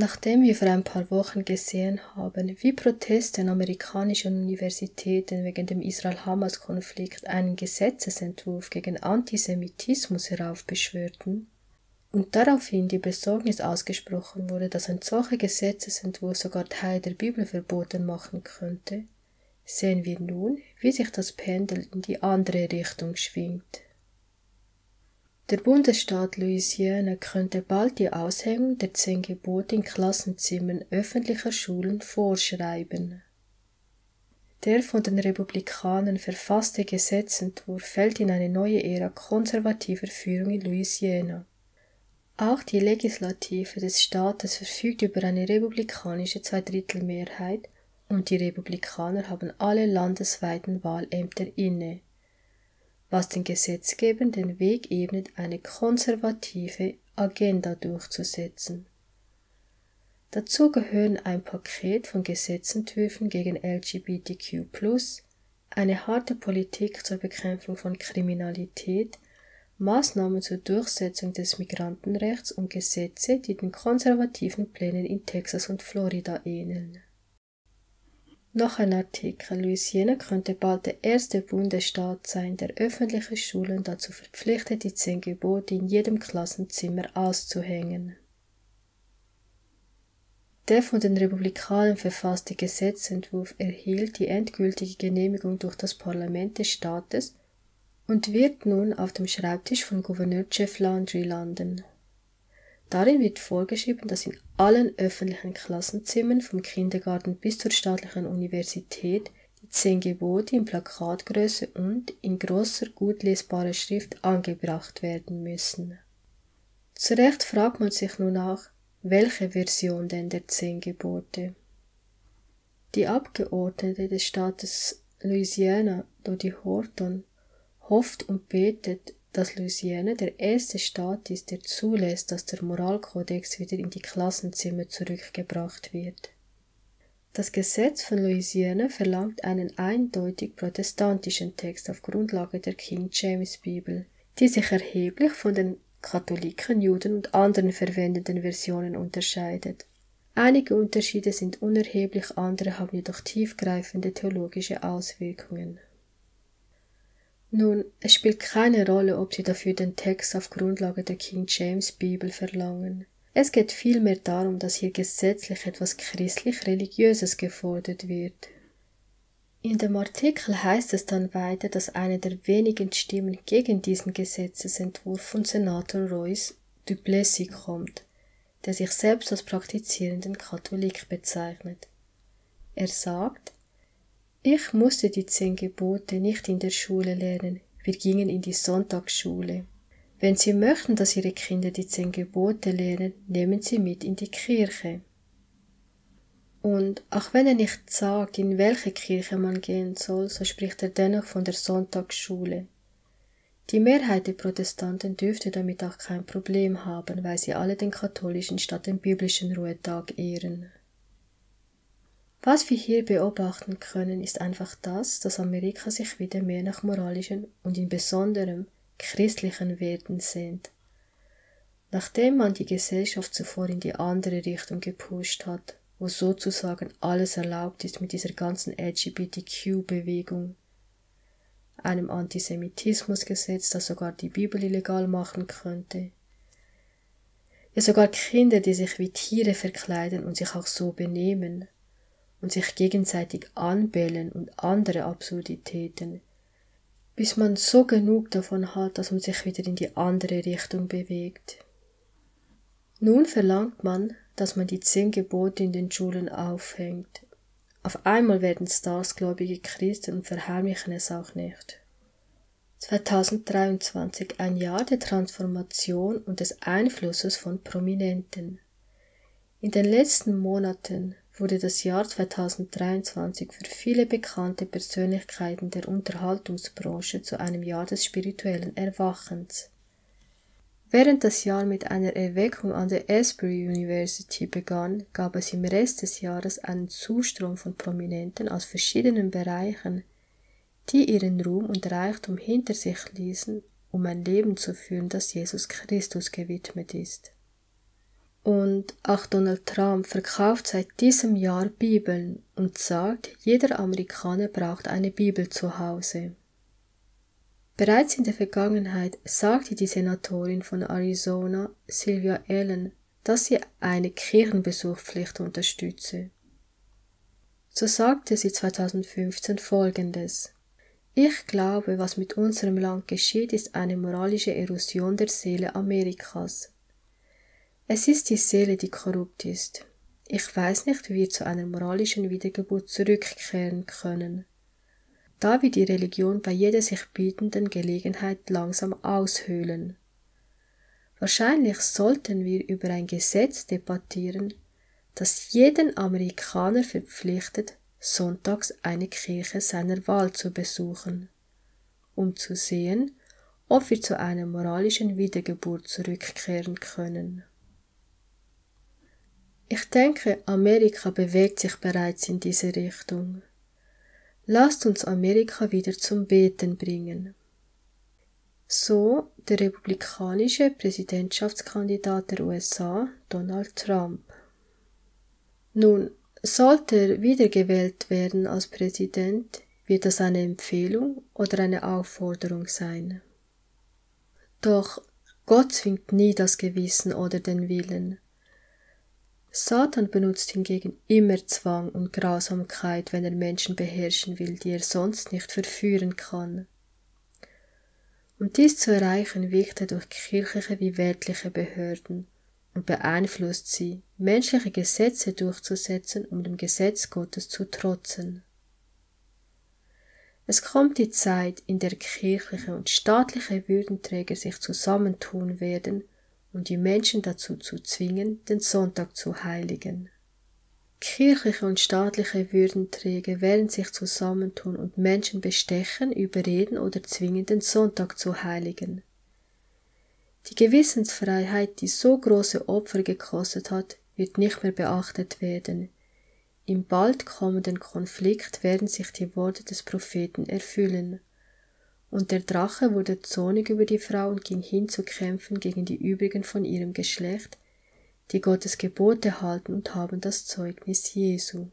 Nachdem wir vor ein paar Wochen gesehen haben, wie Proteste an amerikanischen Universitäten wegen dem Israel-Hamas-Konflikt einen Gesetzesentwurf gegen Antisemitismus heraufbeschwörten und daraufhin die Besorgnis ausgesprochen wurde, dass ein solcher Gesetzesentwurf sogar Teil der Bibel verboten machen könnte, sehen wir nun, wie sich das Pendel in die andere Richtung schwingt. Der Bundesstaat Louisiana könnte bald die Aushängung der 10 Gebote in Klassenzimmern öffentlicher Schulen vorschreiben. Der von den Republikanern verfasste Gesetzentwurf fällt in eine neue Ära konservativer Führung in Louisiana. Auch die Legislative des Staates verfügt über eine republikanische Zweidrittelmehrheit und die Republikaner haben alle landesweiten Wahlämter inne, was den Gesetzgebern den Weg ebnet, eine konservative Agenda durchzusetzen. Dazu gehören ein Paket von Gesetzentwürfen gegen LGBTQ+, eine harte Politik zur Bekämpfung von Kriminalität, Maßnahmen zur Durchsetzung des Migrantenrechts und Gesetze, die den konservativen Plänen in Texas und Florida ähneln. Noch ein Artikel: Louisiana könnte bald der erste Bundesstaat sein, der öffentliche Schulen dazu verpflichtet, die 10 Gebote in jedem Klassenzimmer auszuhängen. Der von den Republikanern verfasste Gesetzentwurf erhielt die endgültige Genehmigung durch das Parlament des Staates und wird nun auf dem Schreibtisch von Gouverneur Jeff Landry landen. Darin wird vorgeschrieben, dass in allen öffentlichen Klassenzimmern vom Kindergarten bis zur staatlichen Universität die 10 Gebote in Plakatgröße und in großer, gut lesbarer Schrift angebracht werden müssen. Zu Recht fragt man sich nun auch, welche Version denn der 10 Gebote? Die Abgeordnete des Staates Louisiana, Dodie Horton, hofft und betet, dass Louisiana der erste Staat ist, der zulässt, dass der Moralkodex wieder in die Klassenzimmer zurückgebracht wird. Das Gesetz von Louisiana verlangt einen eindeutig protestantischen Text auf Grundlage der King James Bibel, die sich erheblich von den Katholiken, Juden und anderen verwendeten Versionen unterscheidet. Einige Unterschiede sind unerheblich, andere haben jedoch tiefgreifende theologische Auswirkungen. Nun, es spielt keine Rolle, ob sie dafür den Text auf Grundlage der King James Bibel verlangen. Es geht vielmehr darum, dass hier gesetzlich etwas christlich-religiöses gefordert wird. In dem Artikel heißt es dann weiter, dass eine der wenigen Stimmen gegen diesen Gesetzesentwurf von Senator Royce Duplessis kommt, der sich selbst als praktizierenden Katholik bezeichnet. Er sagt: Ich musste die 10 Gebote nicht in der Schule lernen, wir gingen in die Sonntagsschule. Wenn Sie möchten, dass Ihre Kinder die 10 Gebote lernen, nehmen Sie mit in die Kirche. Und auch wenn er nicht sagt, in welche Kirche man gehen soll, so spricht er dennoch von der Sonntagsschule. Die Mehrheit der Protestanten dürfte damit auch kein Problem haben, weil sie alle den katholischen statt den biblischen Ruhetag ehren. Was wir hier beobachten können, ist einfach das, dass Amerika sich wieder mehr nach moralischen und in besonderem christlichen Werten sehnt. Nachdem man die Gesellschaft zuvor in die andere Richtung gepusht hat, wo sozusagen alles erlaubt ist mit dieser ganzen LGBTQ-Bewegung, einem Antisemitismusgesetz, das sogar die Bibel illegal machen könnte, ja sogar Kinder, die sich wie Tiere verkleiden und sich auch so benehmen und sich gegenseitig anbellen und andere Absurditäten, bis man so genug davon hat, dass man sich wieder in die andere Richtung bewegt. Nun verlangt man, dass man die 10 Gebote in den Schulen aufhängt. Auf einmal werden Stars gläubige Christen und verheimlichen es auch nicht. 2023, ein Jahr der Transformation und des Einflusses von Prominenten. In den letzten Monaten wurde das Jahr 2023 für viele bekannte Persönlichkeiten der Unterhaltungsbranche zu einem Jahr des spirituellen Erwachens. Während das Jahr mit einer Erweckung an der Asbury University begann, gab es im Rest des Jahres einen Zustrom von Prominenten aus verschiedenen Bereichen, die ihren Ruhm und Reichtum hinter sich ließen, um ein Leben zu führen, das Jesus Christus gewidmet ist. Und auch Donald Trump verkauft seit diesem Jahr Bibeln und sagt, jeder Amerikaner braucht eine Bibel zu Hause. Bereits in der Vergangenheit sagte die Senatorin von Arizona, Sylvia Allen, dass sie eine Kirchenbesuchspflicht unterstütze. So sagte sie 2015 Folgendes: Ich glaube, was mit unserem Land geschieht, ist eine moralische Erosion der Seele Amerikas. Es ist die Seele, die korrupt ist. Ich weiß nicht, wie wir zu einer moralischen Wiedergeburt zurückkehren können, da wir die Religion bei jeder sich bietenden Gelegenheit langsam aushöhlen. Wahrscheinlich sollten wir über ein Gesetz debattieren, das jeden Amerikaner verpflichtet, sonntags eine Kirche seiner Wahl zu besuchen, um zu sehen, ob wir zu einer moralischen Wiedergeburt zurückkehren können. Ich denke, Amerika bewegt sich bereits in diese Richtung. Lasst uns Amerika wieder zum Beten bringen. So der republikanische Präsidentschaftskandidat der USA, Donald Trump. Nun, sollte er wiedergewählt werden als Präsident, wird das eine Empfehlung oder eine Aufforderung sein. Doch Gott zwingt nie das Gewissen oder den Willen. Satan benutzt hingegen immer Zwang und Grausamkeit, wenn er Menschen beherrschen will, die er sonst nicht verführen kann. Um dies zu erreichen, wirkt er durch kirchliche wie weltliche Behörden und beeinflusst sie, menschliche Gesetze durchzusetzen, um dem Gesetz Gottes zu trotzen. Es kommt die Zeit, in der kirchliche und staatliche Würdenträger sich zusammentun werden, um die Menschen dazu zu zwingen, den Sonntag zu heiligen. Kirchliche und staatliche Würdenträger werden sich zusammentun und Menschen bestechen, überreden oder zwingen, den Sonntag zu heiligen. Die Gewissensfreiheit, die so große Opfer gekostet hat, wird nicht mehr beachtet werden. Im bald kommenden Konflikt werden sich die Worte des Propheten erfüllen. Und der Drache wurde zornig über die Frau und ging hin zu kämpfen gegen die übrigen von ihrem Geschlecht, die Gottes Gebote halten und haben das Zeugnis Jesu.